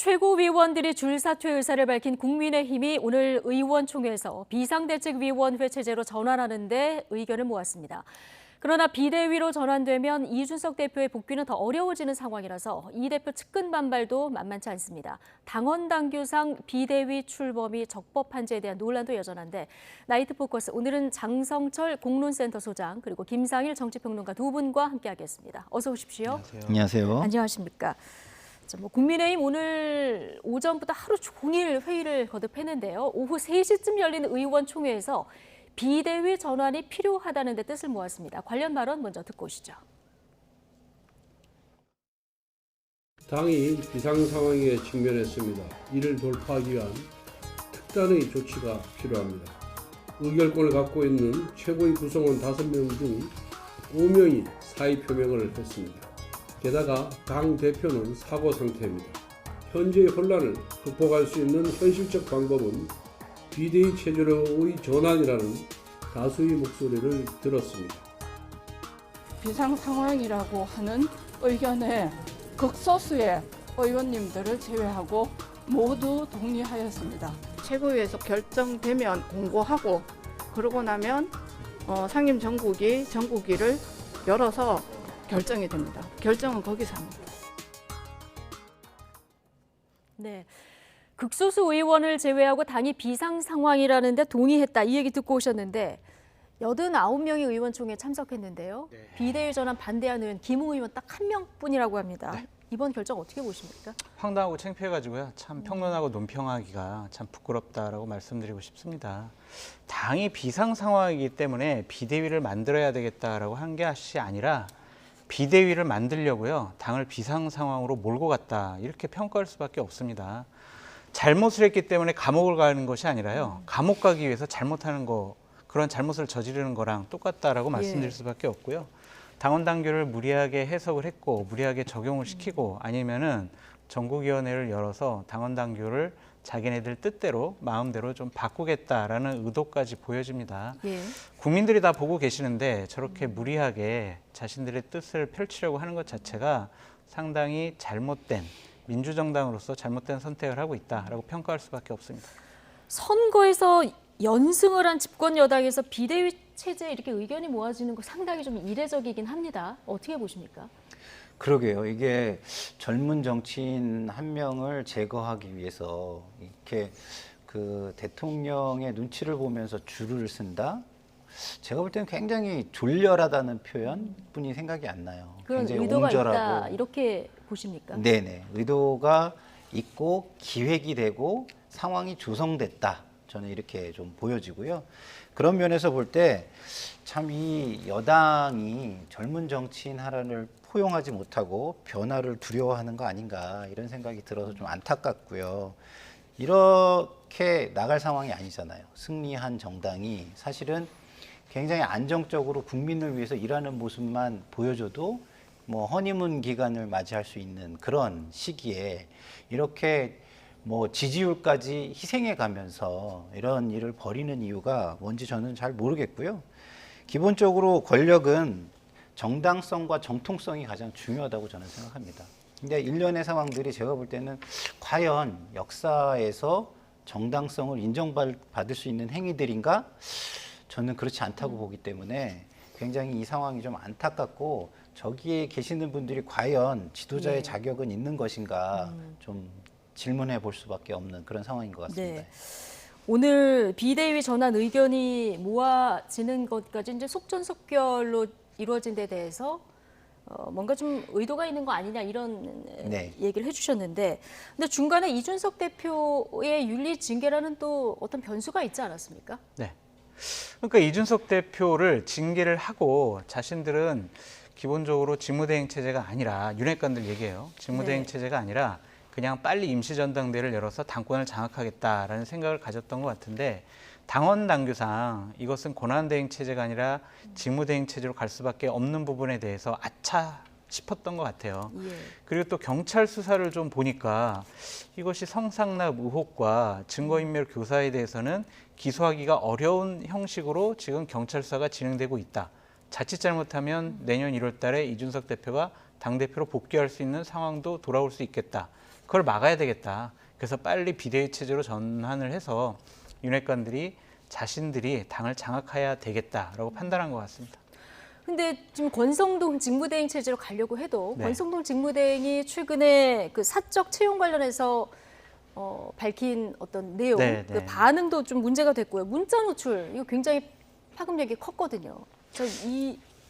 최고위원들이 줄사퇴 의사를 밝힌 국민의힘이 오늘 의원총회에서 비상대책위원회 체제로 전환하는 데 의견을 모았습니다. 그러나 비대위로 전환되면 이준석 대표의 복귀는 더 어려워지는 상황이라서 이 대표 측근 반발도 만만치 않습니다. 당원 당규상 비대위 출범이 적법한지에 대한 논란도 여전한데 나이트 포커스 오늘은 장성철 공론센터 소장 그리고 김상일 정치평론가 두 분과 함께하겠습니다. 어서 오십시오. 안녕하세요. 안녕하십니까. 국민의힘 오늘 오전부터 하루 종일 회의를 거듭했는데요. 오후 3시쯤 열린 의원총회에서 비대위 전환이 필요하다는 데 뜻을 모았습니다. 관련 발언 먼저 듣고 오시죠. 당이 비상 상황에 직면했습니다. 이를 돌파하기 위한 특단의 조치가 필요합니다. 의결권을 갖고 있는 최고위 구성원 5명 중 5명이 사의 표명을 했습니다. 게다가 당 대표는 사고 상태입니다. 현재의 혼란을 극복할 수 있는 현실적 방법은 비대위 체제로의 전환이라는 다수의 목소리를 들었습니다. 비상 상황이라고 하는 의견에 극소수의 의원님들을 제외하고 모두 동의하였습니다. 최고위에서 결정되면 공고하고 그러고 나면 상임 정국위를 열어서 결정이 됩니다. 결정은 거기서 합니다. 네. 극소수 의원을 제외하고 당이 비상 상황이라는데 동의했다. 이 얘기 듣고 오셨는데 89명의 의원총회에 참석했는데요. 네. 비대위 전환 반대하는 의원 김웅 의원 딱 한 명뿐이라고 합니다. 네. 이번 결정 어떻게 보십니까? 황당하고 창피해가지고요. 참 평론하고 논평하기가 참 부끄럽다라고 말씀드리고 싶습니다. 당이 비상 상황이기 때문에 비대위를 만들어야 되겠다라고 한 것이 아니라 비대위를 만들려고요. 당을 비상 상황으로 몰고 갔다. 이렇게 평가할 수밖에 없습니다. 잘못을 했기 때문에 감옥을 가는 것이 아니라요. 감옥 가기 위해서 잘못하는 거, 그런 잘못을 저지르는 거랑 똑같다라고 말씀드릴 수밖에 없고요. 당원 당규를 무리하게 해석을 했고 무리하게 적용을 시키고 아니면은 전국위원회를 열어서 당원 당규를 자기네들 뜻대로 마음대로 좀 바꾸겠다라는 의도까지 보여집니다. 예. 국민들이 다 보고 계시는데 저렇게 무리하게 자신들의 뜻을 펼치려고 하는 것 자체가 상당히 잘못된 민주정당으로서 잘못된 선택을 하고 있다라고 평가할 수밖에 없습니다. 선거에서 연승을 한 집권 여당에서 비대위 체제에 이렇게 의견이 모아지는 거 상당히 좀 이례적이긴 합니다. 어떻게 보십니까? 그러게요. 이게 젊은 정치인 한 명을 제거하기 위해서 이렇게 그 대통령의 눈치를 보면서 줄을 쓴다? 제가 볼 때는 굉장히 졸렬하다는 표현뿐이 생각이 안 나요. 그런 굉장히 의도가 옹졸하고. 있다 이렇게 보십니까? 네네. 의도가 있고 기획이 되고 상황이 조성됐다. 저는 이렇게 좀 보여지고요. 그런 면에서 볼 때 참 이 여당이 젊은 정치인 하나를 포용하지 못하고 변화를 두려워하는 거 아닌가 이런 생각이 들어서 좀 안타깝고요. 이렇게 나갈 상황이 아니잖아요. 승리한 정당이 사실은 굉장히 안정적으로 국민을 위해서 일하는 모습만 보여줘도 뭐 허니문 기간을 맞이할 수 있는 그런 시기에 이렇게 뭐 지지율까지 희생해 가면서 이런 일을 벌이는 이유가 뭔지 저는 잘 모르겠고요. 기본적으로 권력은 정당성과 정통성이 가장 중요하다고 저는 생각합니다. 근데 일련의 상황들이 제가 볼 때는 과연 역사에서 정당성을 인정받을 수 있는 행위들인가? 저는 그렇지 않다고 보기 때문에 굉장히 이 상황이 좀 안타깝고 저기에 계시는 분들이 과연 지도자의 자격은 있는 것인가 좀 질문해 볼 수밖에 없는 그런 상황인 것 같습니다. 네. 오늘 비대위 전환 의견이 모아지는 것까지 이제 속전속결로 이루어진 데 대해서 뭔가 좀 의도가 있는 거 아니냐 이런 얘기를 해주셨는데 근데 중간에 이준석 대표의 윤리 징계라는 또 어떤 변수가 있지 않았습니까? 네. 그러니까 이준석 대표를 징계를 하고 자신들은 기본적으로 직무대행 체제가 아니라 윤핵관들 얘기예요. 직무대행 체제가 아니라 그냥 빨리 임시전당대회를 열어서 당권을 장악하겠다라는 생각을 가졌던 것 같은데 당원 당규상 이것은 권한대행 체제가 아니라 직무대행 체제로 갈 수밖에 없는 부분에 대해서 아차 싶었던 것 같아요. 그리고 또 경찰 수사를 좀 보니까 이것이 성상납 의혹과 증거인멸 교사에 대해서는 기소하기가 어려운 형식으로 지금 경찰 수사가 진행되고 있다. 자칫 잘못하면 내년 1월 달에 이준석 대표가 당대표로 복귀할 수 있는 상황도 돌아올 수 있겠다. 그걸 막아야 되겠다. 그래서 빨리 비대위 체제로 전환을 해서 윤핵관들이 자신들이 당을 장악해야 되겠다라고 판단한 것 같습니다. 근데 지금 권성동 직무대행 체제로 가려고 해도 네. 권성동 직무대행이 최근에 그 사적 채용 관련해서 밝힌 어떤 내용, 네, 그 네. 반응도 좀 문제가 됐고요. 문자 노출 이거 굉장히 파급력이 컸거든요.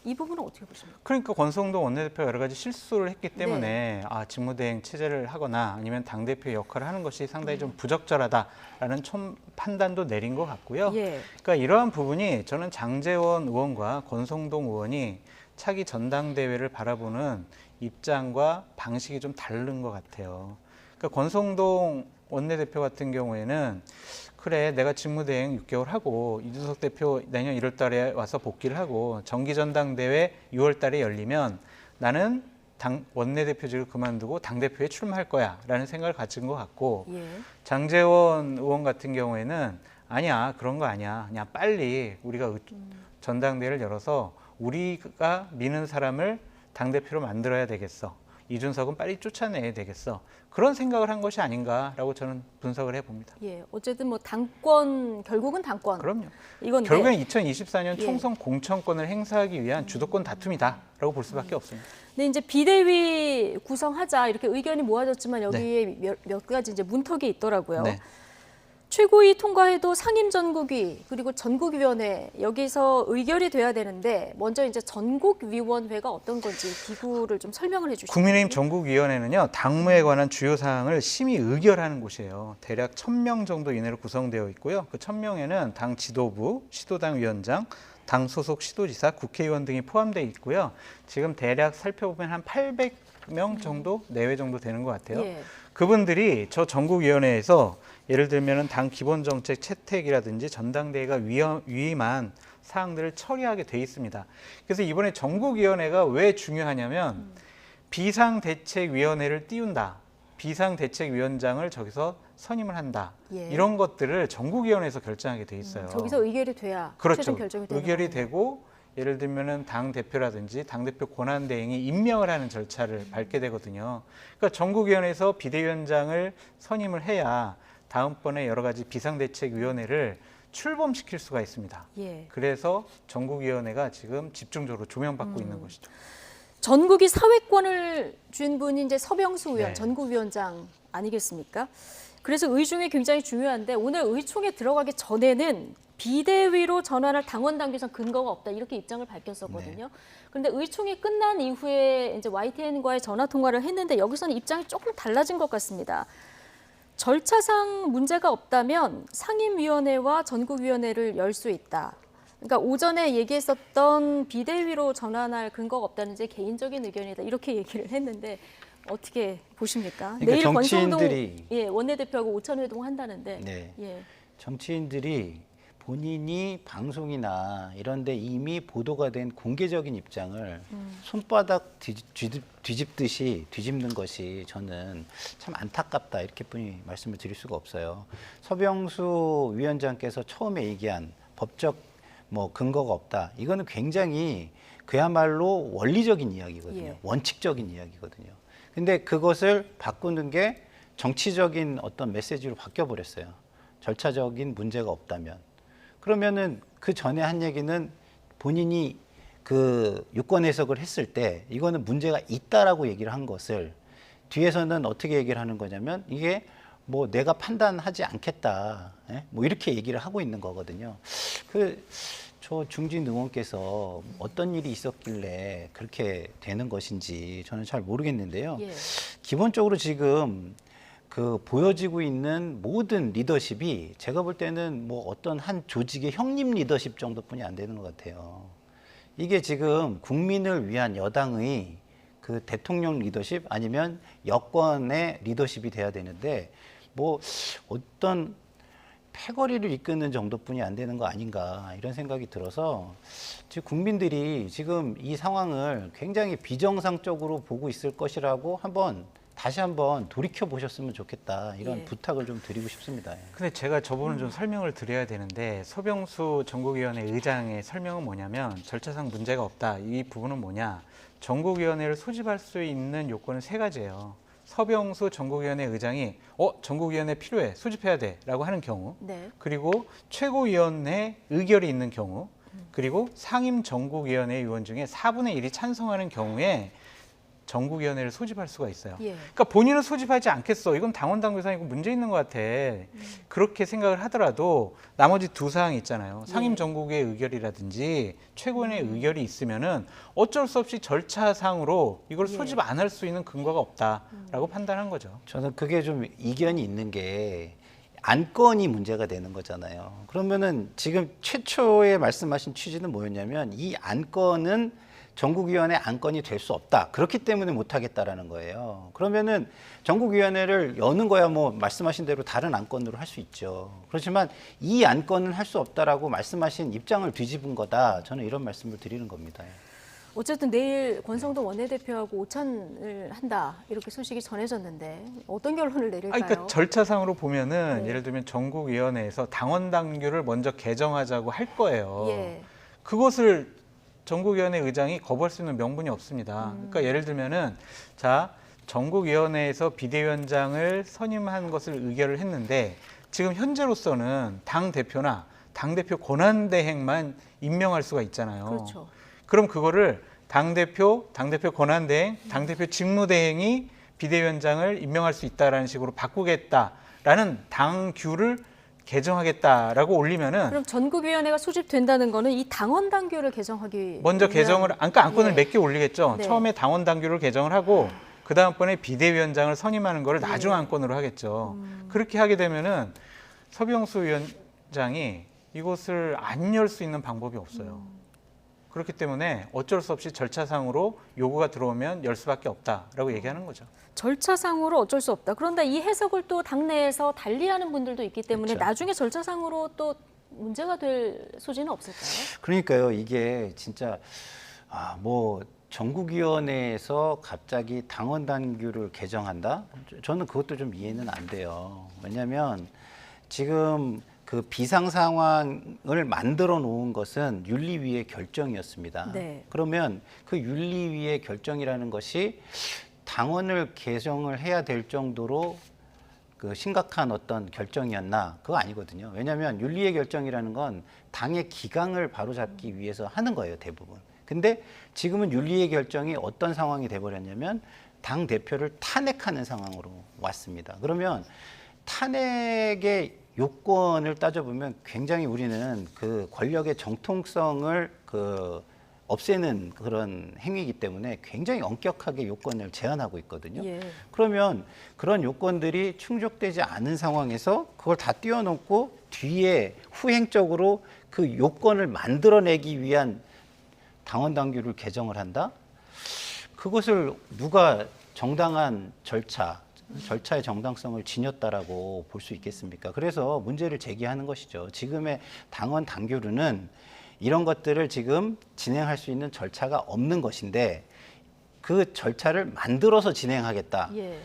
이 부분은 어떻게 보십니까? 그러니까 권성동 원내대표가 여러 가지 실수를 했기 때문에 네. 직무대행 체제를 하거나 아니면 당대표 역할을 하는 것이 상당히 좀 부적절하다라는 판단도 내린 것 같고요. 예. 그러니까 이러한 부분이 저는 장제원 의원과 권성동 의원이 차기 전당대회를 바라보는 입장과 방식이 좀 다른 것 같아요. 그러니까 권성동 원내대표 같은 경우에는 그래 내가 직무대행 6개월 하고 이준석 대표 내년 1월 달에 와서 복귀를 하고 정기전당대회 6월 달에 열리면 나는 원내대표직을 그만두고 당대표에 출마할 거야 라는 생각을 가진 것 같고 예. 장제원 의원 같은 경우에는 아니야 그런 거 아니야 그냥 빨리 우리가 전당대회를 열어서 우리가 미는 사람을 당대표로 만들어야 되겠어. 이준석은 빨리 쫓아내야 되겠어. 그런 생각을 한 것이 아닌가라고 저는 분석을 해봅니다. 예. 어쨌든 뭐 당권 결국은 당권. 그럼요. 이건 결국엔 2024년 예. 총선 공천권을 행사하기 위한 주도권 다툼이다라고 볼 수밖에 없습니다. 근데 이제 비대위 구성하자 이렇게 의견이 모아졌지만 여기에 몇 가지 이제 문턱이 있더라고요. 네. 최고위 통과해도 상임전국위 그리고 전국위원회 여기서 의결이 돼야 되는데 먼저 이제 전국위원회가 어떤 건지 기구를 좀 설명을 해주시죠. 국민의힘 전국위원회는요 당무에 관한 주요 사항을 심의 의결하는 곳이에요. 대략 1,000명 정도 이내로 구성되어 있고요. 그 1,000명에는 당 지도부, 시도당 위원장, 당 소속 시도지사, 국회의원 등이 포함되어 있고요. 지금 대략 살펴보면 한 800명 정도 내외 정도 되는 것 같아요. 예. 그분들이 저 전국위원회에서 예를 들면 당 기본정책 채택이라든지 전당대회가 위임한 사항들을 처리하게 돼 있습니다. 그래서 이번에 전국위원회가 왜 중요하냐면 비상대책위원회를 띄운다. 비상대책위원장을 저기서 선임을 한다. 예. 이런 것들을 전국위원회에서 결정하게 돼 있어요. 저기서 의결이 돼야 그렇죠. 최종 결정이 되는 의결이 거군요. 되고 예를 들면은 당 대표라든지 당 대표 권한 대행이 임명을 하는 절차를 밟게 되거든요. 그러니까 전국위원회에서 비대위원장을 선임을 해야 다음번에 여러 가지 비상대책위원회를 출범시킬 수가 있습니다. 예. 그래서 전국위원회가 지금 집중적으로 조명받고 있는 것이죠. 전국이 사회권을 쥔 분이 이제 서병수 의원, 네. 전국위원장 아니겠습니까? 그래서 의중이 굉장히 중요한데 오늘 의총에 들어가기 전에는 비대위로 전환할 당원 당규상 근거가 없다 이렇게 입장을 밝혔었거든요. 그런데 의총이 끝난 이후에 이제 YTN과의 전화 통화를 했는데 여기서는 입장이 조금 달라진 것 같습니다. 절차상 문제가 없다면 상임위원회와 전국위원회를 열 수 있다. 그러니까 오전에 얘기했었던 비대위로 전환할 근거가 없다는 제 개인적인 의견이다. 이렇게 얘기를 했는데 어떻게 보십니까? 그러니까 내일 권성동 정치인들이 원내대표하고 오찬회동 한다는데. 네. 예. 정치인들이 본인이 방송이나 이런 데 이미 보도가 된 공개적인 입장을 손바닥 뒤집듯이 뒤집는 것이 저는 참 안타깝다 이렇게뿐이 말씀을 드릴 수가 없어요. 서병수 위원장께서 처음에 얘기한 법적 근거가 없다. 이거는 굉장히 그야말로 원리적인 이야기거든요. 예. 원칙적인 이야기거든요. 근데 그것을 바꾸는 게 정치적인 어떤 메시지로 바뀌어버렸어요. 절차적인 문제가 없다면. 그러면은 그 전에 한 얘기는 본인이 그 유권 해석을 했을 때 이거는 문제가 있다라고 얘기를 한 것을 뒤에서는 어떻게 얘기를 하는 거냐면 이게 내가 판단하지 않겠다. 이렇게 얘기를 하고 있는 거거든요. 저 중진 의원께서 어떤 일이 있었길래 그렇게 되는 것인지 저는 잘 모르겠는데요. 예. 기본적으로 지금 보여지고 있는 모든 리더십이 제가 볼 때는 어떤 한 조직의 형님 리더십 정도뿐이 안 되는 것 같아요. 이게 지금 국민을 위한 여당의 그 대통령 리더십 아니면 여권의 리더십이 돼야 되는데 어떤 패거리를 이끄는 정도뿐이 안 되는 거 아닌가 이런 생각이 들어서 지금 국민들이 지금 이 상황을 굉장히 비정상적으로 보고 있을 것이라고 다시 한번 돌이켜 보셨으면 좋겠다 이런 예. 부탁을 좀 드리고 싶습니다. 근데 제가 저 부분은 좀 설명을 드려야 되는데 서병수 전국위원회 의장의 설명은 뭐냐면 절차상 문제가 없다. 이 부분은 뭐냐. 전국위원회를 소집할 수 있는 요건은 3가지예요. 서병수 전국위원회 의장이 전국위원회 필요해, 소집해야 돼라고 하는 경우, 네. 그리고 최고위원회 의결이 있는 경우, 그리고 상임 전국위원회 의원 중에 4분의 1이 찬성하는 경우에 전국위원회를 소집할 수가 있어요. 예. 그러니까 본인은 소집하지 않겠어. 이건 당원당규상이고 문제 있는 것 같아. 그렇게 생각을 하더라도 나머지 두 사항이 있잖아요. 상임 전국의 의결이라든지 최고위원회 의결이 있으면은 어쩔 수 없이 절차상으로 이걸 소집 안 할 수 있는 근거가 없다라고 판단한 거죠. 저는 그게 좀 이견이 있는 게 안건이 문제가 되는 거잖아요. 그러면은 지금 최초에 말씀하신 취지는 뭐였냐면 이 안건은 전국위원회 안건이 될 수 없다. 그렇기 때문에 못하겠다라는 거예요. 그러면은 전국위원회를 여는 거야 뭐 말씀하신 대로 다른 안건으로 할 수 있죠. 그렇지만 이 안건은 할 수 없다라고 말씀하신 입장을 뒤집은 거다. 저는 이런 말씀을 드리는 겁니다. 어쨌든 내일 권성동 원내대표하고 오찬을 한다 이렇게 소식이 전해졌는데 어떤 결론을 내릴까요? 그러니까 절차상으로 보면은 예를 들면 전국위원회에서 당원 당규를 먼저 개정하자고 할 거예요. 예. 그것을 전국위원회 의장이 거부할 수 있는 명분이 없습니다. 그러니까 예를 들면은 전국위원회에서 비대위원장을 선임한 것을 의결을 했는데 지금 현재로서는 당대표나 당대표 권한대행만 임명할 수가 있잖아요. 그렇죠. 그럼 그거를 당대표 권한대행, 당대표 직무대행이 비대위원장을 임명할 수 있다라는 식으로 바꾸겠다라는 당규를 개정하겠다라고 올리면은 그럼 전국위원회가 소집된다는 거는 이 당원 당규를 개정하기 먼저 개정을 그러니까 안건을 몇 개 올리겠죠. 네. 처음에 당원 당규를 개정을 하고 그 다음번에 비대위원장을 선임하는 거를 나중 안건으로 하겠죠. 그렇게 하게 되면은 서병수 위원장이 이것을 안 열 수 있는 방법이 없어요. 그렇기 때문에 어쩔 수 없이 절차상으로 요구가 들어오면 열 수밖에 없다라고 얘기하는 거죠. 절차상으로 어쩔 수 없다. 그런데 이 해석을 또 당내에서 달리하는 분들도 있기 때문에 그렇죠. 나중에 절차상으로 또 문제가 될 소지는 없을까요? 그러니까요. 이게 진짜 뭐 전국위원회에서 갑자기 당원 당규를 개정한다? 저는 그것도 좀 이해는 안 돼요. 왜냐하면 지금 그 비상 상황을 만들어 놓은 것은 윤리위의 결정이었습니다. 네. 그러면 그 윤리위의 결정이라는 것이 당원을 개정을 해야 될 정도로 그 심각한 어떤 결정이었나? 그거 아니거든요. 왜냐하면 윤리의 결정이라는 건 당의 기강을 바로잡기 위해서 하는 거예요, 대부분. 근데 지금은 윤리의 결정이 어떤 상황이 돼버렸냐면 당 대표를 탄핵하는 상황으로 왔습니다. 그러면 탄핵의 요건을 따져보면 굉장히 우리는 그 권력의 정통성을 없애는 그런 행위이기 때문에 굉장히 엄격하게 요건을 제한하고 있거든요. 예. 그러면 그런 요건들이 충족되지 않은 상황에서 그걸 다 띄워놓고 뒤에 후행적으로 그 요건을 만들어내기 위한 당원 당규를 개정을 한다? 그것을 누가 정당한 절차의 정당성을 지녔다라고 볼 수 있겠습니까? 그래서 문제를 제기하는 것이죠. 지금의 당원 당규로는 이런 것들을 지금 진행할 수 있는 절차가 없는 것인데 그 절차를 만들어서 진행하겠다. 예.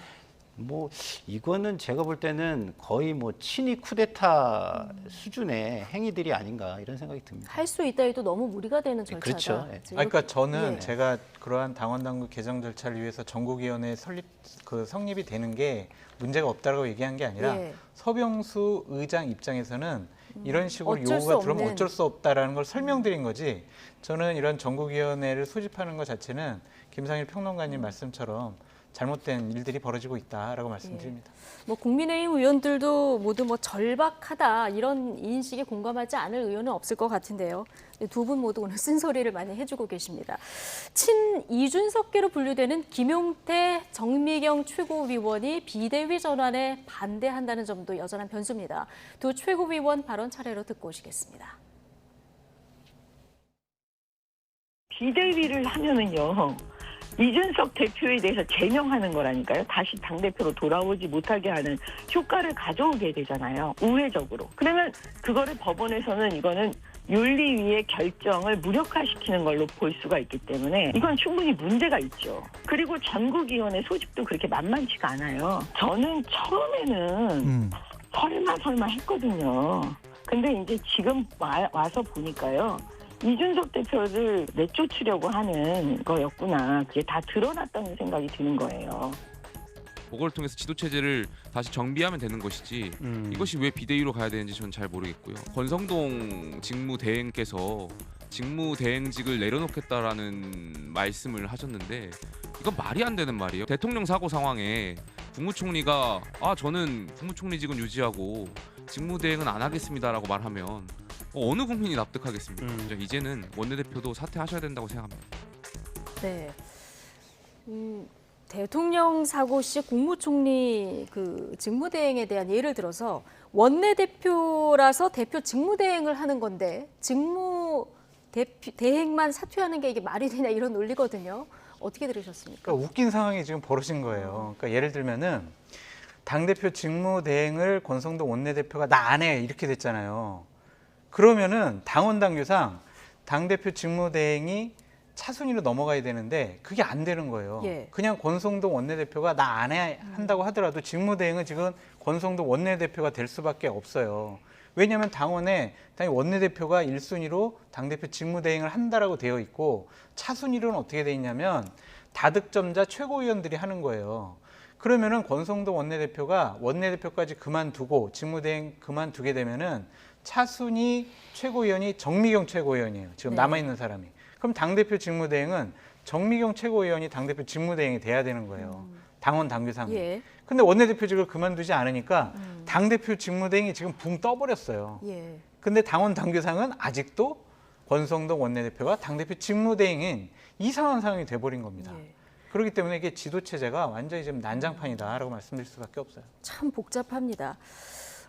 뭐 이거는 제가 볼 때는 거의 뭐 친위 쿠데타 수준의 행위들이 아닌가 이런 생각이 듭니다. 할 수 있다 해도 너무 무리가 되는 절차다. 그렇죠. 예. 그러니까 저는 예. 제가 그러한 당원당규 개정 절차를 위해서 전국위원회 성립이 되는 게 문제가 없다라고 얘기한 게 아니라 예. 서병수 의장 입장에서는 이런 식으로 어쩔 수 요구가 들어오면 없는. 어쩔 수 없다라는 걸 설명드린 거지. 저는 이런 전국위원회를 소집하는 것 자체는 김상일 평론가님 말씀처럼 잘못된 일들이 벌어지고 있다라고 말씀드립니다. 뭐 국민의힘 의원들도 모두 뭐 절박하다 이런 인식에 공감하지 않을 의원은 없을 것 같은데요. 두 분 모두 오늘 쓴소리를 많이 해주고 계십니다. 친 이준석계로 분류되는 김용태, 정미경 최고위원이 비대위 전환에 반대한다는 점도 여전한 변수입니다. 두 최고위원 발언 차례로 듣고 오시겠습니다. 비대위를 하면은요. 이준석 대표에 대해서 제명하는 거라니까요. 다시 당대표로 돌아오지 못하게 하는 효과를 가져오게 되잖아요. 우회적으로. 그러면 그거를 법원에서는 이거는 윤리위의 결정을 무력화시키는 걸로 볼 수가 있기 때문에 이건 충분히 문제가 있죠. 그리고 전국위원회 소집도 그렇게 만만치가 않아요. 저는 처음에는 설마 했거든요. 근데 이제 지금 와서 보니까요. 이준석 대표를 내쫓으려고 하는 거였구나. 그게 다 드러났다는 생각이 드는 거예요. 보궐을 통해서 지도 체제를 다시 정비하면 되는 것이지 이것이 왜 비대위로 가야 되는지 저는 잘 모르겠고요. 권성동 직무대행께서 직무대행직을 내려놓겠다라는 말씀을 하셨는데 이건 말이 안 되는 말이에요. 대통령 사고 상황에 국무총리가 저는 국무총리직은 유지하고 직무대행은 안 하겠습니다라고 말하면 어느 국민이 납득하겠습니까? 이제는 원내대표도 사퇴하셔야 된다고 생각합니다. 네. 대통령 사고 시 국무총리 그 직무대행에 대한 예를 들어서 원내대표라서 대표 직무대행을 하는 건데 대행만 사퇴하는 게 이게 말이 되냐 이런 논리거든요. 어떻게 들으셨습니까? 그러니까 웃긴 상황이 지금 벌어진 거예요. 그러니까 예를 들면은 당대표 직무대행을 권성동 원내대표가 나 안 해 이렇게 됐잖아요. 그러면은 당원 당규상 당대표 직무대행이 차순위로 넘어가야 되는데 그게 안 되는 거예요. 예. 그냥 권성동 원내대표가 나 안 해 한다고 하더라도 직무대행은 지금 권성동 원내대표가 될 수밖에 없어요. 왜냐하면 당원에 당연히 원내대표가 1순위로 당대표 직무대행을 한다라고 되어 있고 차순위로는 어떻게 돼 있냐면 다득점자 최고위원들이 하는 거예요. 그러면은 권성동 원내대표가 원내대표까지 그만두고 직무대행 그만두게 되면은 차순위 최고위원이 정미경 최고위원이에요. 지금 네. 남아있는 사람이. 그럼 당대표 직무대행은 정미경 최고위원이 당대표 직무대행이 돼야 되는 거예요. 당원 당규상. 예. 근데 원내대표직을 그만두지 않으니까 당대표 직무대행이 지금 붕 떠버렸어요. 예. 근데 당원 당규상은 아직도 권성동 원내대표가 당대표 직무대행인 이상한 상황이 돼버린 겁니다. 예. 그렇기 때문에 이게 지도체제가 완전히 지금 난장판이다라고 말씀드릴 수밖에 없어요. 참 복잡합니다.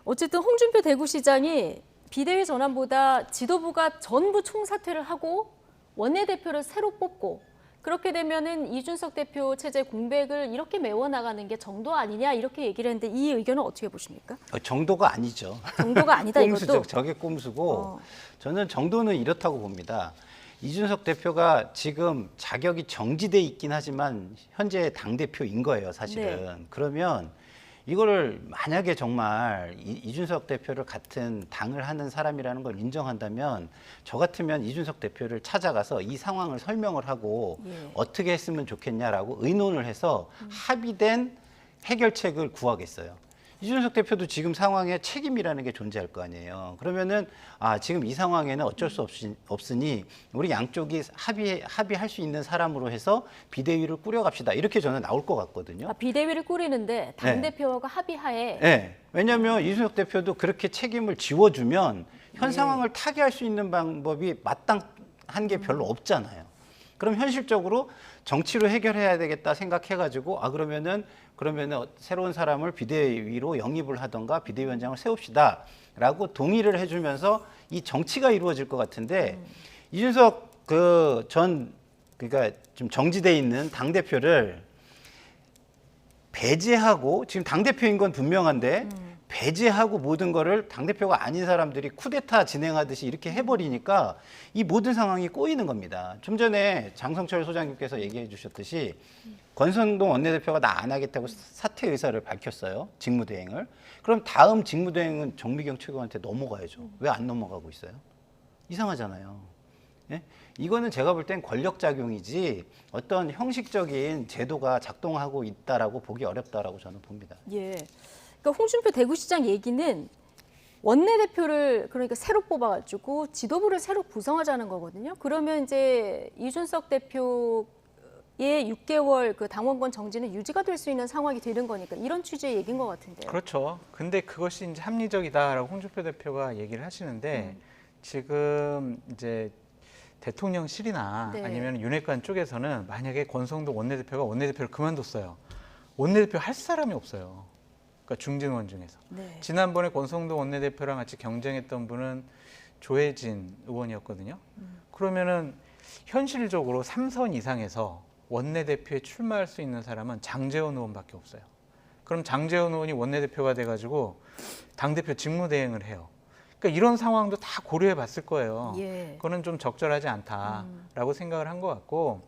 어쨌든 홍준표 대구시장이 비대위 전환보다 지도부가 전부 총사퇴를 하고 원내대표를 새로 뽑고 그렇게 되면은 이준석 대표 체제 공백을 이렇게 메워나가는 게 정도 아니냐 이렇게 얘기를 했는데 이 의견은 어떻게 보십니까? 정도가 아니죠. 정도가 아니다 꼼수죠. 이것도. 저게 꼼수고 저는 정도는 이렇다고 봅니다. 이준석 대표가 지금 자격이 정지돼 있긴 하지만 현재 당대표인 거예요, 사실은. 네. 그러면 이거를 만약에 정말 이준석 대표를 같은 당을 하는 사람이라는 걸 인정한다면 저 같으면 이준석 대표를 찾아가서 이 상황을 설명을 하고 예. 어떻게 했으면 좋겠냐라고 의논을 해서 합의된 해결책을 구하겠어요. 이준석 대표도 지금 상황에 책임이라는 게 존재할 거 아니에요. 그러면은 지금 이 상황에는 어쩔 수 없으니 우리 양쪽이 합의할 수 있는 사람으로 해서 비대위를 꾸려갑시다. 이렇게 저는 나올 것 같거든요. 비대위를 꾸리는데 당대표가 합의하에 네. 왜냐하면 이준석 대표도 그렇게 책임을 지워주면 현 상황을 타개할 수 있는 방법이 마땅한 게 별로 없잖아요. 그럼 현실적으로 정치로 해결해야 되겠다 생각해가지고 그러면은 새로운 사람을 비대위로 영입을 하던가 비대위원장을 세웁시다라고 동의를 해주면서 이 정치가 이루어질 것 같은데 이준석 그러니까 좀 정지돼 있는 당 대표를 배제하고 지금 당 대표인 건 분명한데 배제하고 모든 거를 당 대표가 아닌 사람들이 쿠데타 진행하듯이 이렇게 해버리니까 이 모든 상황이 꼬이는 겁니다. 좀 전에 장성철 소장님께서 얘기해 주셨듯이 권성동 원내대표가 나 안 하겠다고 사퇴 의사를 밝혔어요. 직무대행을. 그럼 다음 직무대행은 정미경 최고한테 넘어가야죠. 왜 안 넘어가고 있어요? 이상하잖아요. 예? 이거는 제가 볼 땐 권력작용이지 어떤 형식적인 제도가 작동하고 있다라고 보기 어렵다라고 저는 봅니다. 예. 그러니까 홍준표 대구시장 얘기는 원내대표를 그러니까 새로 뽑아가지고 지도부를 새로 구성하자는 거거든요. 그러면 이제 이준석 대표의 6개월 그 당원권 정지는 유지가 될 수 있는 상황이 되는 거니까 이런 취지의 얘기인 것 같은데요. 그렇죠. 근데 그것이 이제 합리적이다라고 홍준표 대표가 얘기를 하시는데 지금 이제 대통령실이나 네. 아니면 윤핵관 쪽에서는 만약에 권성동 원내대표가 원내대표를 그만뒀어요. 원내대표 할 사람이 없어요. 그러니까 중진원 중에서. 네. 지난번에 권성동 원내대표랑 같이 경쟁했던 분은 조혜진 의원이었거든요. 그러면은 현실적으로 3선 이상에서 원내대표에 출마할 수 있는 사람은 장제원 의원밖에 없어요. 그럼 장제원 의원이 원내대표가 돼가지고 당대표 직무대행을 해요. 그러니까 이런 상황도 다 고려해 봤을 거예요. 예. 그거는 좀 적절하지 않다라고 생각을 한 것 같고,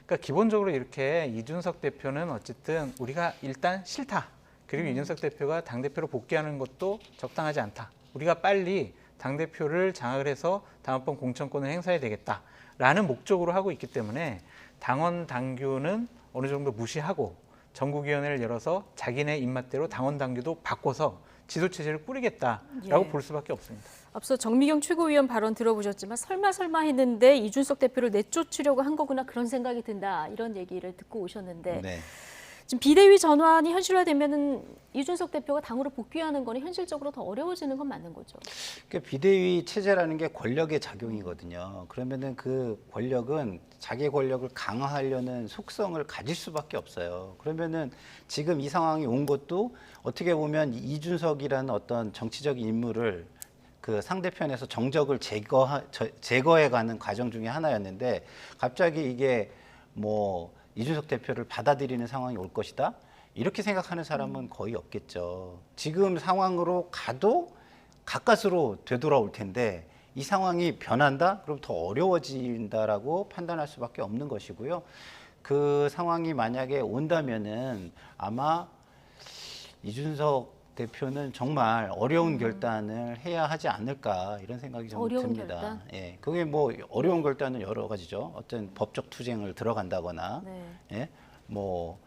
그러니까 기본적으로 이렇게 이준석 대표는 어쨌든 우리가 일단 싫다. 그리고 이준석 대표가 당대표로 복귀하는 것도 적당하지 않다. 우리가 빨리 당대표를 장악을 해서 다음번 공천권을 행사해야 되겠다라는 목적으로 하고 있기 때문에 당원 당규는 어느 정도 무시하고 전국위원회를 열어서 자기네 입맛대로 당원 당규도 바꿔서 지도체제를 꾸리겠다라고 예. 볼 수밖에 없습니다. 앞서 정미경 최고위원 발언 들어보셨지만 설마 했는데 이준석 대표를 내쫓으려고 한 거구나 그런 생각이 든다 이런 얘기를 듣고 오셨는데 네. 지금 비대위 전환이 현실화되면은 이준석 대표가 당으로 복귀하는 거는 현실적으로 더 어려워지는 건 맞는 거죠. 그러니까 비대위 체제라는 게 권력의 작용이거든요. 그러면은 그 권력은 자기 권력을 강화하려는 속성을 가질 수밖에 없어요. 그러면은 지금 이 상황이 온 것도 어떻게 보면 이준석이라는 어떤 정치적인 인물을 그 상대편에서 정적을 제거해가는 과정 중에 하나였는데 갑자기 이게 뭐 이준석 대표를 받아들이는 상황이 올 것이다. 이렇게 생각하는 사람은 거의 없겠죠. 지금 상황으로 가도 가까스로 되돌아올 텐데 이 상황이 변한다? 그럼 더 어려워진다라고 판단할 수밖에 없는 것이고요. 그 상황이 만약에 온다면은 아마 이준석 대표는 정말 어려운 결단을 해야 하지 않을까 이런 생각이 좀 어려운 듭니다. 결단? 예, 그게 뭐 어려운 결단은 여러 가지죠. 어떤 법적 투쟁을 들어간다거나, 네. 예, 뭐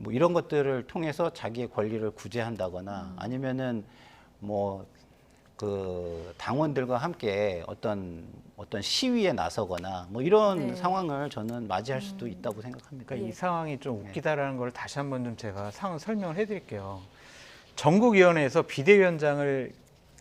이런 것들을 통해서 자기의 권리를 구제한다거나 아니면은 뭐 그 당원들과 함께 어떤 시위에 나서거나 뭐 이런 네. 상황을 저는 맞이할 수도 있다고 생각합니다. 그러니까 예. 이 상황이 좀 웃기다라는 걸 다시 한번 좀 제가 상황 설명을 해드릴게요. 전국위원회에서 비대위원장을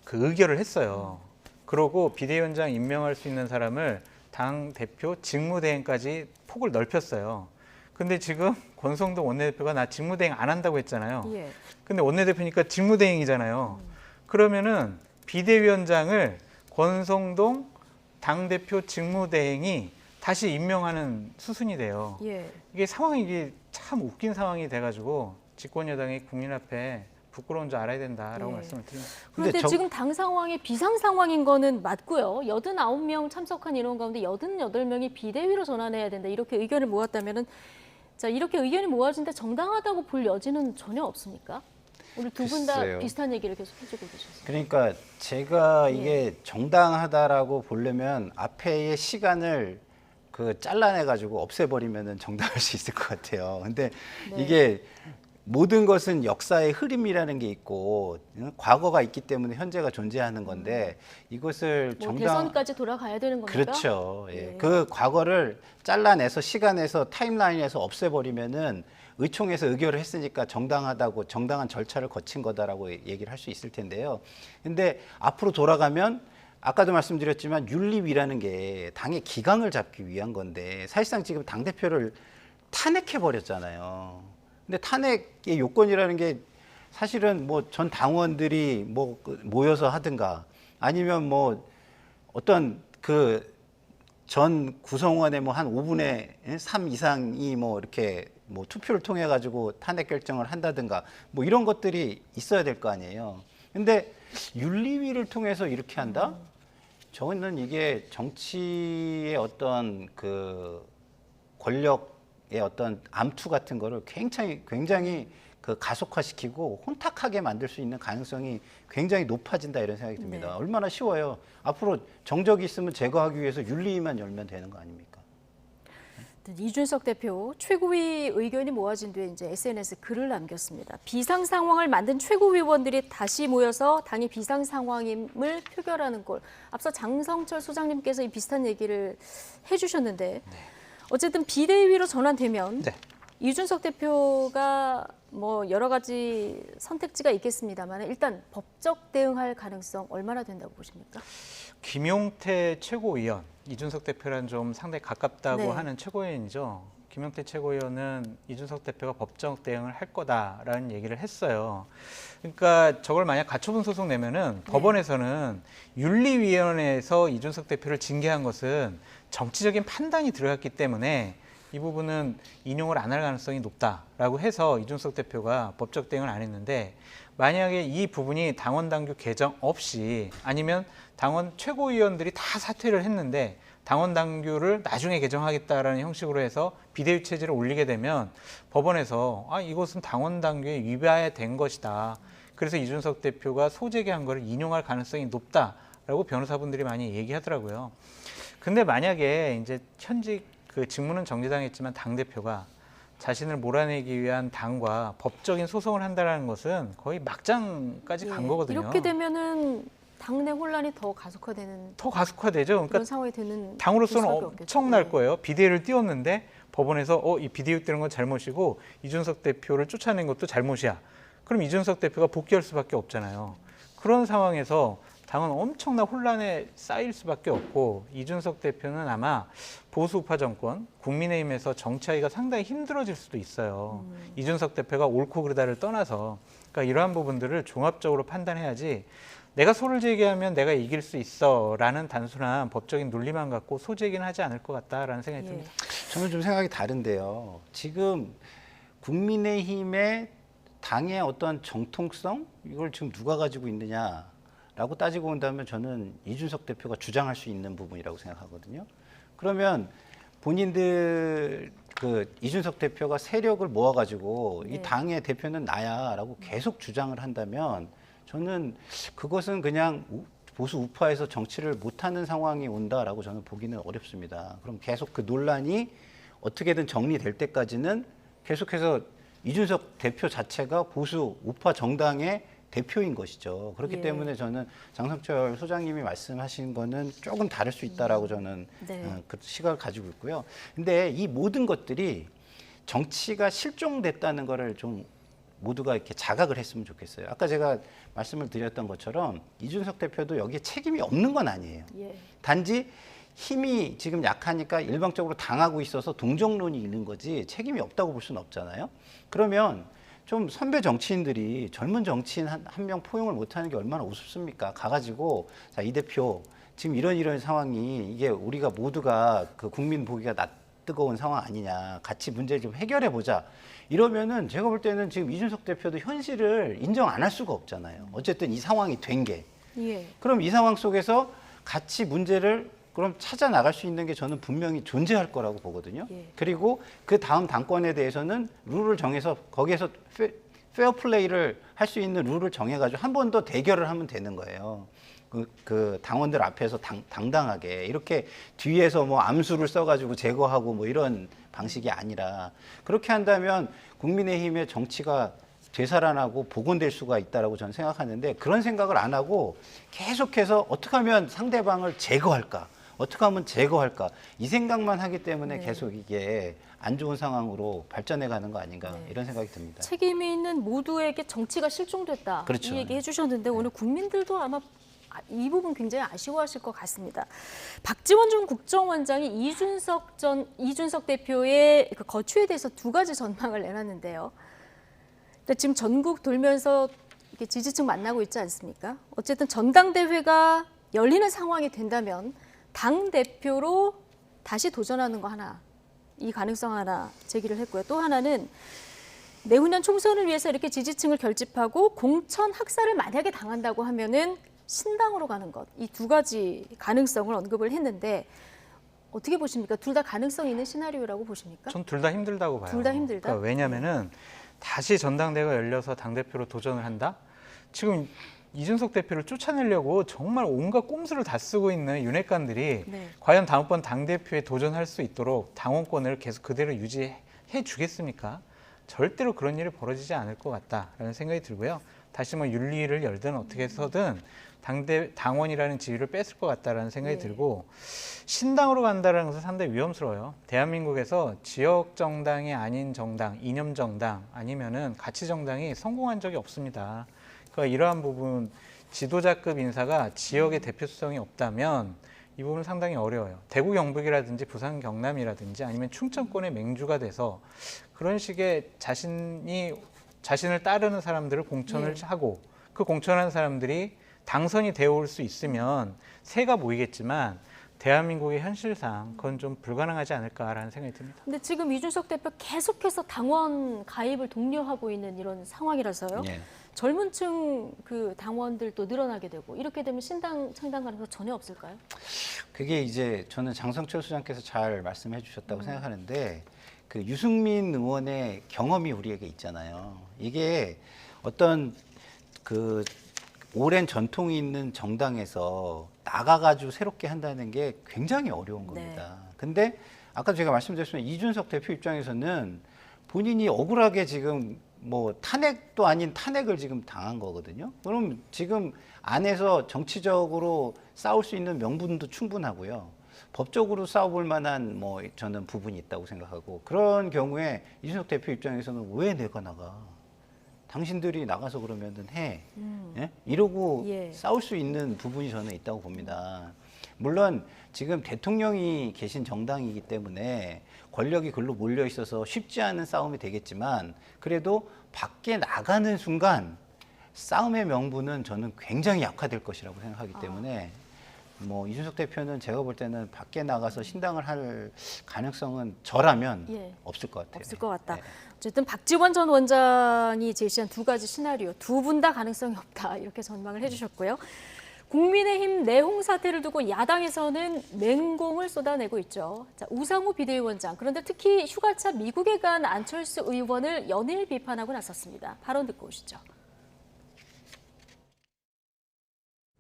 그 의결을 했어요. 그러고 비대위원장 임명할 수 있는 사람을 당 대표 직무대행까지 폭을 넓혔어요. 근데 지금 권성동 원내대표가 나 직무대행 안 한다고 했잖아요. 예. 근데 원내대표니까 직무대행이잖아요. 그러면은 비대위원장을 권성동 당대표 직무대행이 다시 임명하는 수순이 돼요. 예. 이게 상황이 이게 참 웃긴 상황이 돼가지고 집권 여당이 국민 앞에 부끄러운 줄 알아야 된다라고 예. 말씀을 드립니다. 그런데 지금 당 상황이 비상 상황인 거는 맞고요. 89명 참석한 인원 가운데 88명이 비대위로 전환해야 된다. 이렇게 의견을 모았다면은 자, 이렇게 의견이 모아진데 정당하다고 볼 여지는 전혀 없습니까? 오늘 두 분 다 글쎄요. 비슷한 얘기를 계속 해주고 계셨어요. 그러니까 제가 이게 정당하다라고 보려면 앞에의 시간을 그 잘라내 가지고 없애버리면은 정당할 수 있을 것 같아요. 근데 네. 이게 모든 것은 역사의 흐름이라는 게 있고 과거가 있기 때문에 현재가 존재하는 건데 이것을 뭐 대선까지 돌아가야 되는 겁니까? 그렇죠. 예. 예. 그 과거를 잘라내서 시간에서 타임라인에서 없애버리면은 의총에서 의결을 했으니까 정당하다고 정당한 절차를 거친 거다라고 얘기를 할 수 있을 텐데요. 근데 앞으로 돌아가면 아까도 말씀드렸지만 윤리위라는 게 당의 기강을 잡기 위한 건데 사실상 지금 당대표를 탄핵해 버렸잖아요. 근데 탄핵의 요건이라는 게 사실은 뭐 전 당원들이 뭐 모여서 하든가 아니면 뭐 어떤 그 전 구성원의 뭐 한 5분의 3 이상이 뭐 이렇게 뭐 투표를 통해 가지고 탄핵 결정을 한다든가 뭐 이런 것들이 있어야 될 거 아니에요. 근데 윤리위를 통해서 이렇게 한다? 저는 이게 정치의 어떤 그 권력의 어떤 암투 같은 거를 굉장히 그 가속화시키고 혼탁하게 만들 수 있는 가능성이 굉장히 높아진다 이런 생각이 듭니다. 네. 얼마나 쉬워요. 앞으로 정적이 있으면 제거하기 위해서 윤리위만 열면 되는 거 아닙니까? 이준석 대표 최고위 의견이 모아진 뒤에 이제 SNS 글을 남겼습니다. 비상 상황을 만든 최고위원들이 다시 모여서 당이 비상 상황임을 표결하는 꼴. 앞서 장성철 소장님께서 이 비슷한 얘기를 해주셨는데 어쨌든 비대위로 전환되면 네. 이준석 대표가 뭐 여러 가지 선택지가 있겠습니다만 일단 법적 대응할 가능성 얼마나 된다고 보십니까? 김용태 최고위원, 이준석 대표랑 좀 상당히 가깝다고 네. 하는 최고위원이죠. 김용태 최고위원은 이준석 대표가 법적 대응을 할 거다라는 얘기를 했어요. 그러니까 저걸 만약 가처분 소송 내면은 법원에서는 윤리위원회에서 이준석 대표를 징계한 것은 정치적인 판단이 들어갔기 때문에 이 부분은 인용을 안 할 가능성이 높다라고 해서 이준석 대표가 법적 대응을 안 했는데 만약에 이 부분이 당원 당규 개정 없이 아니면 당원 최고위원들이 다 사퇴를 했는데 당원 당규를 나중에 개정하겠다라는 형식으로 해서 비대위 체제를 올리게 되면 법원에서 이것은 당원 당규에 위배된 것이다. 그래서 이준석 대표가 소재기한 거를 인용할 가능성이 높다라고 변호사분들이 많이 얘기하더라고요. 근데 만약에 이제 현직 그 직무는 정지당했지만 당 대표가 자신을 몰아내기 위한 당과 법적인 소송을 한다는 것은 거의 막장까지 간 거거든요. 이렇게 되면은 당내 혼란이 더 가속화되는 더 가속화되죠. 그런 그러니까 상황이 되는 당으로서는 될 수밖에 엄청날 없겠죠. 거예요. 비대위를 띄웠는데 법원에서 이 비대위 띄는 건 잘못이고 이준석 대표를 쫓아낸 것도 잘못이야. 그럼 이준석 대표가 복귀할 수밖에 없잖아요. 그런 상황에서 당은 엄청난 혼란에 쌓일 수밖에 없고 이준석 대표는 아마 보수 우파 정권, 국민의힘에서 정치하기가 상당히 힘들어질 수도 있어요. 이준석 대표가 옳고 그르다를 떠나서 그러니까 이러한 부분들을 종합적으로 판단해야지 내가 소를 제기하면 내가 이길 수 있어라는 단순한 법적인 논리만 갖고 소 제기는 하지 않을 것 같다라는 생각이 듭니다. 저는 좀 생각이 다른데요. 지금 국민의힘의 당의 어떤 정통성 이걸 지금 누가 가지고 있느냐라고 따지고 본다면 저는 이준석 대표가 주장할 수 있는 부분이라고 생각하거든요. 그러면 본인들 이준석 대표가 세력을 모아가지고 이 당의 대표는 나야라고 계속 주장을 한다면 저는 그것은 그냥 보수 우파에서 정치를 못하는 상황이 온다라고 저는 보기는 어렵습니다. 그럼 계속 그 논란이 어떻게든 정리될 때까지는 계속해서 이준석 대표 자체가 보수 우파 정당의 대표인 것이죠. 그렇기 때문에 저는 장성철 소장님이 말씀하신 거는 조금 다를 수 있다라고 저는 그 시각을 가지고 있고요. 근데 이 모든 것들이 정치가 실종됐다는 거를 좀 모두가 이렇게 자각을 했으면 좋겠어요. 아까 제가 말씀을 드렸던 것처럼 이준석 대표도 여기에 책임이 없는 건 아니에요. 단지 힘이 지금 약하니까 일방적으로 당하고 있어서 동정론이 있는 거지 책임이 없다고 볼 수는 없잖아요. 그러면 좀 선배 정치인들이 젊은 정치인 한 명 포용을 못하는 게 얼마나 우습습니까? 가가지고 자, 이 대표 지금 이런 상황이 이게 우리가 모두가 그 국민 보기가 뜨거운 상황 아니냐. 같이 문제를 좀 해결해 보자. 이러면은 제가 볼 때는 지금 이준석 대표도 현실을 인정 안 할 수가 없잖아요. 어쨌든 이 상황이 된 게. 그럼 이 상황 속에서 같이 문제를 그럼 찾아 나갈 수 있는 게 저는 분명히 존재할 거라고 보거든요. 그리고 그 다음 당권에 대해서는 룰을 정해서 거기에서 페어 플레이를 할 수 있는 룰을 정해가지고 한 번 더 대결을 하면 되는 거예요. 그 당원들 앞에서 당당하게 이렇게 뒤에서 뭐 암수를 써가지고 제거하고 뭐 이런 방식이 아니라 그렇게 한다면 국민의힘의 정치가 되살아나고 복원될 수가 있다라고 저는 생각하는데 그런 생각을 안 하고 계속해서 어떻게 하면 상대방을 제거할까? 어떻게 하면 제거할까? 이 생각만 하기 때문에 계속 이게 안 좋은 상황으로 발전해 가는 거 아닌가 이런 생각이 듭니다. 책임이 있는 모두에게 정치가 실종됐다. 그렇죠. 이 얘기 해주셨는데 오늘 국민들도 아마 이 부분 굉장히 아쉬워하실 것 같습니다. 박지원 전 국정원장이 이준석 대표의 그 거취에 대해서 두 가지 전망을 내놨는데요. 지금 전국 돌면서 이렇게 지지층 만나고 있지 않습니까? 어쨌든 전당대회가 열리는 상황이 된다면 당 대표로 다시 도전하는 거 하나, 이 가능성 하나 제기를 했고요. 또 하나는 내후년 총선을 위해서 이렇게 지지층을 결집하고 공천 학살을 만약에 당한다고 하면은 신당으로 가는 것, 이 두 가지 가능성을 언급을 했는데 어떻게 보십니까? 둘 다 가능성 있는 시나리오라고 보십니까? 전 둘 다 힘들다고 봐요. 둘 다 힘들다? 그러니까 왜냐하면은 다시 전당대회가 열려서 당대표로 도전을 한다? 지금 이준석 대표를 쫓아내려고 정말 온갖 꼼수를 다 쓰고 있는 윤핵관들이 과연 다음번 당대표에 도전할 수 있도록 당원권을 계속 그대로 유지해 주겠습니까? 절대로 그런 일이 벌어지지 않을 것 같다라는 생각이 들고요. 다시 뭐 윤리를 열든 어떻게 해서든 당원이라는 지위를 뺐을 것 같다라는 생각이 들고 신당으로 간다는 것은 상당히 위험스러워요. 대한민국에서 지역 정당이 아닌 정당, 이념 정당 아니면은 가치 정당이 성공한 적이 없습니다. 그러니까 이러한 부분 지도자급 인사가 지역의 대표성이 없다면 이 부분은 상당히 어려워요. 대구 경북이라든지 부산 경남이라든지 아니면 충청권의 맹주가 돼서 그런 식의 자신을 따르는 사람들을 공천을 하고 그 공천한 사람들이 당선이 되어 올 수 있으면 새가 모이겠지만 대한민국의 현실상 그건 좀 불가능하지 않을까라는 생각이 듭니다. 근데 지금 이준석 대표 계속해서 당원 가입을 독려하고 있는 이런 상황이라서요. 젊은 층 그 당원들도 늘어나게 되고 이렇게 되면 신당 창당 가능성 전혀 없을까요? 그게 이제 저는 장성철 소장께서 잘 말씀해 주셨다고 생각하는데 그 유승민 의원의 경험이 우리에게 있잖아요. 이게 어떤 그 오랜 전통이 있는 정당에서 나가가지고 새롭게 한다는 게 굉장히 어려운 겁니다. 근데 아까 제가 말씀드렸지만 이준석 대표 입장에서는 본인이 억울하게 지금 뭐 탄핵도 아닌 탄핵을 지금 당한 거거든요. 그럼 지금 안에서 정치적으로 싸울 수 있는 명분도 충분하고요. 법적으로 싸워볼 만한 뭐 저는 부분이 있다고 생각하고, 그런 경우에 이준석 대표 입장에서는 왜 내가 나가? 당신들이 나가서 그러면은 해. 예? 이러고 예. 싸울 수 있는 부분이 저는 있다고 봅니다. 물론 지금 대통령이 계신 정당이기 때문에 권력이 글로 몰려 있어서 쉽지 않은 싸움이 되겠지만, 그래도 밖에 나가는 순간 싸움의 명분은 저는 굉장히 약화될 것이라고 생각하기 때문에 뭐 이준석 대표는 제가 볼 때는 밖에 나가서 신당을 할 가능성은 저라면 예. 없을 것 같아요. 없을 것 같다. 네. 어쨌든 박지원 전 원장이 제시한 두 가지 시나리오, 두 분 다 가능성이 없다, 이렇게 전망을 해주셨고요. 국민의힘 내홍 사태를 두고 야당에서는 맹공을 쏟아내고 있죠. 자, 우상호 비대위원장, 그런데 특히 휴가차 미국에 간 안철수 의원을 연일 비판하고 나섰습니다. 발언 듣고 오시죠.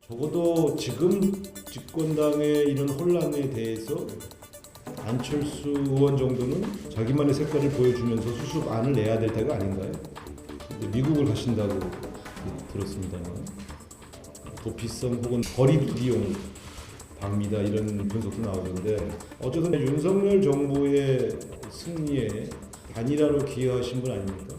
적어도 지금 집권당의 이런 혼란에 대해서 안철수 의원 정도는 자기만의 색깔을 보여주면서 수습안을 내야 될 때가 아닌가요? 근데 미국을 가신다고 들었습니다만, 도피성 혹은 거리두기용 방미다 이런 분석도 나오는데, 어쨌든 윤석열 정부의 승리에 단일화로 기여하신 분 아닙니까?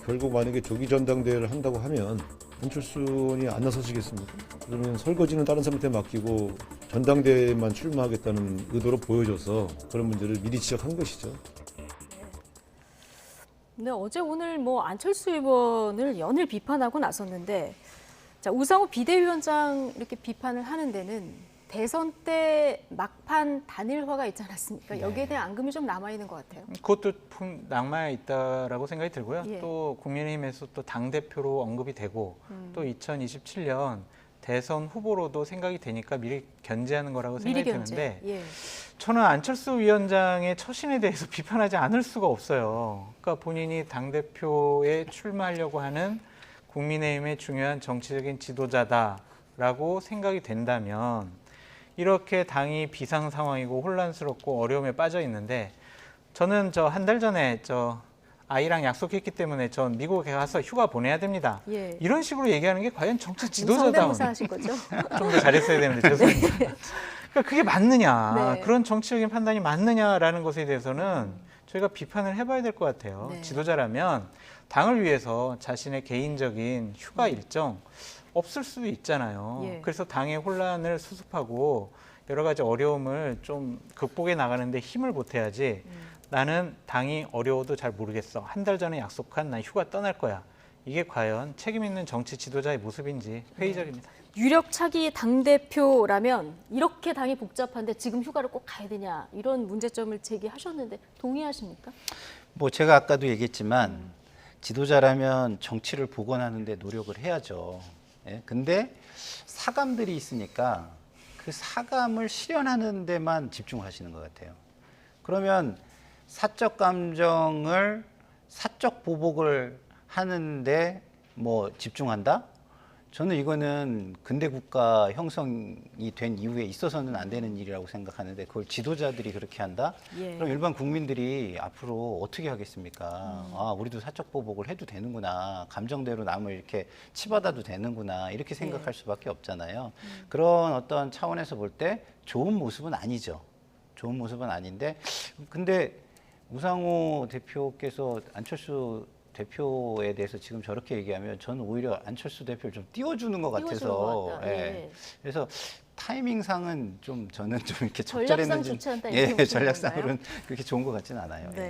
결국 만약에 조기 전당대회를 한다고 하면 안철수 의원이 안 나서시겠습니까? 그러면 설거지는 다른 사람한테 맡기고 전당대회만 출마하겠다는 의도로 보여줘서 그런 문제를 미리 지적한 것이죠. 네, 어제 오늘 뭐 안철수 의원을 연일 비판하고 나섰는데, 자, 우상호 비대위원장 이렇게 비판을 하는 데는 대선 때 막판 단일화가 있지 않았습니까? 여기에 대한 앙금이 좀 남아있는 것 같아요. 그것도 남아 있다라고 생각이 들고요. 예. 또 국민의힘에서 또 당대표로 언급이 되고 또 2027년 대선 후보로도 생각이 되니까 미리 견제하는 거라고 미리 생각이 견제. 드는데, 예. 저는 안철수 위원장의 처신에 대해서 비판하지 않을 수가 없어요. 그러니까 본인이 당대표에 출마하려고 하는 국민의힘의 중요한 정치적인 지도자다라고 생각이 된다면, 이렇게 당이 비상 상황이고 혼란스럽고 어려움에 빠져 있는데, 저는 한 달 전에 아이랑 약속했기 때문에 전 미국에 가서 휴가 보내야 됩니다. 예. 이런 식으로 얘기하는 게 과연 정치 지도자다운, 성대모사 하신 거죠? 좀 더 잘했어야 되는데 죄송합니다. 그러니까 그게 맞느냐, 네. 그런 정치적인 판단이 맞느냐라는 것에 대해서는 저희가 비판을 해봐야 될 것 같아요. 네. 지도자라면 당을 위해서 자신의 개인적인 휴가 일정 없을 수도 있잖아요. 예. 그래서 당의 혼란을 수습하고 여러 가지 어려움을 좀 극복해 나가는데 힘을 보태야지, 나는 당이 어려워도 잘 모르겠어, 한 달 전에 약속한 난 휴가 떠날 거야, 이게 과연 책임 있는 정치 지도자의 모습인지 회의적입니다. 유력 차기 당대표라면 이렇게 당이 복잡한데 지금 휴가를 꼭 가야 되냐, 이런 문제점을 제기하셨는데 동의하십니까? 뭐 제가 아까도 얘기했지만 지도자라면 정치를 복원하는 데 노력을 해야죠. 예? 근데 사감들이 있으니까 그 사감을 실현하는 데만 집중을 하시는 것 같아요. 그러면 사적 감정을 사적 보복을 하는데 뭐 집중한다? 저는 이거는 근대 국가 형성이 된 이후에 있어서는 안 되는 일이라고 생각하는데, 그걸 지도자들이 그렇게 한다? 예. 그럼 일반 국민들이 앞으로 어떻게 하겠습니까? 아, 우리도 사적 보복을 해도 되는구나, 감정대로 남을 이렇게 치받아도 되는구나, 이렇게 생각할 수밖에 없잖아요. 그런 어떤 차원에서 볼 때 좋은 모습은 아니죠. 좋은 모습은 아닌데, 근데 우상호 대표께서 안철수 대표에 대해서 지금 저렇게 얘기하면 저는 오히려 안철수 대표를 좀 띄워주는 것 띄워주는 같아서, 것 같다. 예. 예. 그래서 타이밍상은 좀 저는 좀 이렇게 전략상 적절했는지, 좋지 않다, 이렇게 예, 보시는 전략상으로는 그렇게 좋은 것 같지는 않아요. 네.